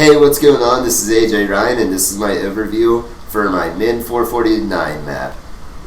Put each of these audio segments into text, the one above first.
Hey, what's going on? This is AJ Ryan, and this is my overview for my Min 449 map.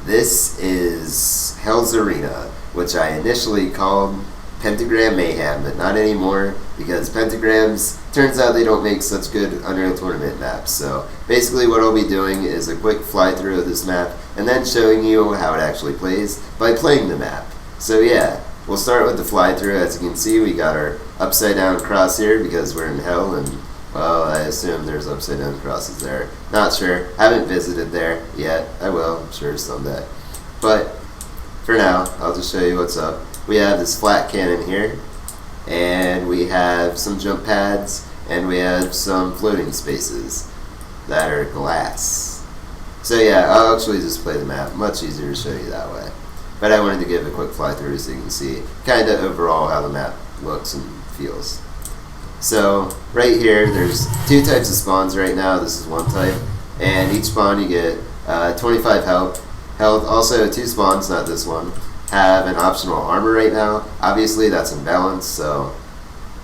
This is Hell's Arena, which I initially called Pentagram Mayhem, but not anymore because pentagrams, turns out they don't make such good Unreal Tournament maps. So basically what I'll be doing is a quick fly through of this map and then showing you how it actually plays by playing the map. So yeah, we'll start with the fly through. As you can see, we got our upside down cross here because we're in hell, and well, I assume there's upside down crosses there. Not sure. Haven't visited there yet. I will, I'm sure, someday. But for now, I'll just show you what's up. We have this flat cannon here, and we have some jump pads, and we have some floating spaces that are glass. So yeah, I'll actually just play the map. Much easier to show you that way. But I wanted to give a quick fly through so you can see kind of overall how the map looks and feels. So right here, there's two types of spawns right now. This is one type, and each spawn you get 25 health. Also, two spawns, not this one, have an optional armor right now. Obviously, that's imbalanced, so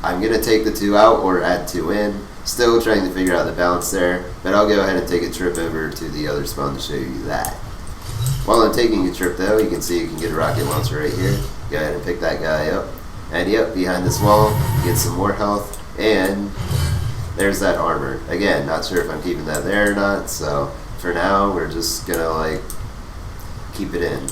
I'm gonna take the two out or add two in. Still trying to figure out the balance there, but I'll go ahead and take a trip over to the other spawn to show you that. While I'm taking a trip, though, you can see you can get a rocket launcher right here. Go ahead and pick that guy up, and yep, behind this wall, you get some more health. And there's that armor. Again, not sure if I'm keeping that there or not, so for now we're just gonna keep it in.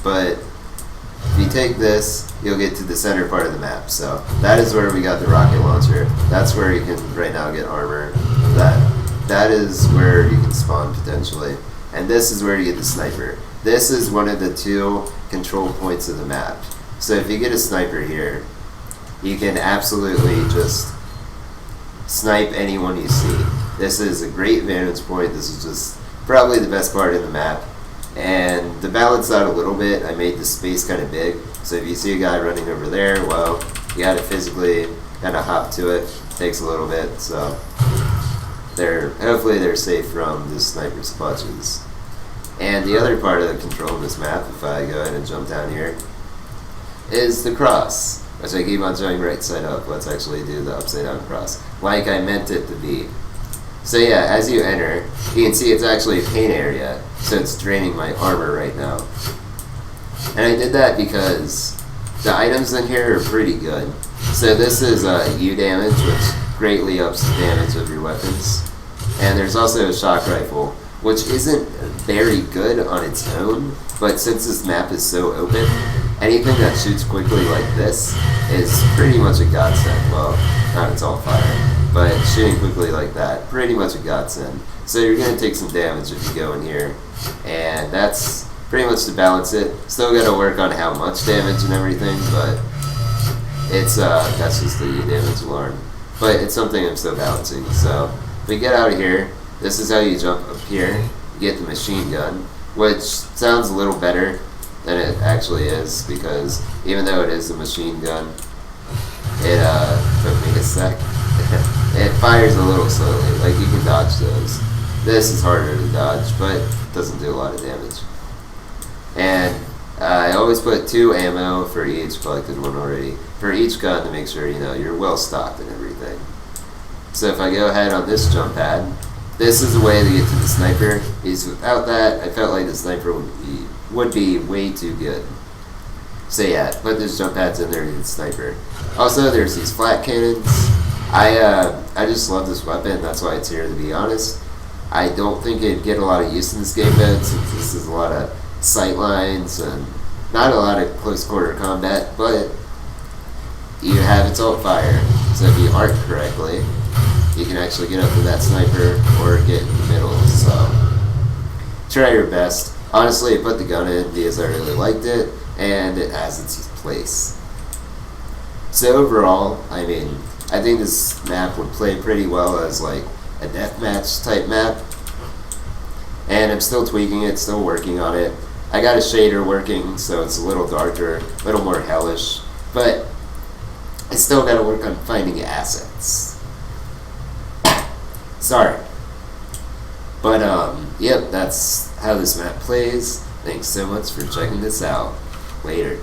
But if you take this, you'll get to the center part of the map. So that is where we got the rocket launcher. That's where you can right now get armor. That is where you can spawn potentially. And this is where you get the sniper. This is one of the two control points of the map. So if you get a sniper here, you can absolutely just snipe anyone you see. This is a great vantage point. This is just probably the best part of the map. And to balance out a little bit, I made the space kind of big. So if you see a guy running over there, well, you gotta physically kind of hop to it. Takes a little bit, so hopefully they're safe from the sniper's clutches. And the other part of the control of this map, if I go ahead and jump down here, is the cross, which I keep on showing right side up. Let's actually do the upside down cross, like I meant it to be. So yeah, as you enter, you can see it's actually a pain area, so it's draining my armor right now. And I did that because the items in here are pretty good. So this is U damage, which greatly ups the damage of your weapons. And there's also a shock rifle, which isn't very good on its own, but since this map is so open, anything that shoots quickly like this is pretty much a godsend. Well, not it's all fire, but shooting quickly like that, pretty much a godsend. So you're going to take some damage if you go in here, and that's pretty much to balance it. Still got to work on how much damage and everything, but it's that's just the damage alarm. But it's something I'm still balancing. So we get out of here. This is how you jump up here. You get the machine gun, which sounds a little better than it actually is, because even though it is a machine gun, it took me a sec. It fires a little slowly, like you can dodge those. This is harder to dodge, but it doesn't do a lot of damage. And I always put 2 ammo for each, collected one already, for each gun to make sure you're well stocked and everything. So if I go ahead on this jump pad, this is a way to get to the sniper, because without that, I felt like the sniper would be way too good. So yeah, put those jump pads in there to get the sniper. Also, there's these flat cannons. I just love this weapon, that's why it's here, to be honest. I don't think it'd get a lot of use in this game mode, since this is a lot of sight lines and not a lot of close quarter combat, but you have its alt fire, so if you arc correctly, you can actually get up to that sniper or get in the middle. So try your best. Honestly, I put the gun in because I really liked it, and it has its place. So overall, I think this map would play pretty well as a deathmatch type map. And I'm still tweaking it, still working on it. I got a shader working, so it's a little darker, a little more hellish, but I still gotta work on finding assets. Sorry. But yep, that's how this map plays. Thanks so much for checking this out. Later.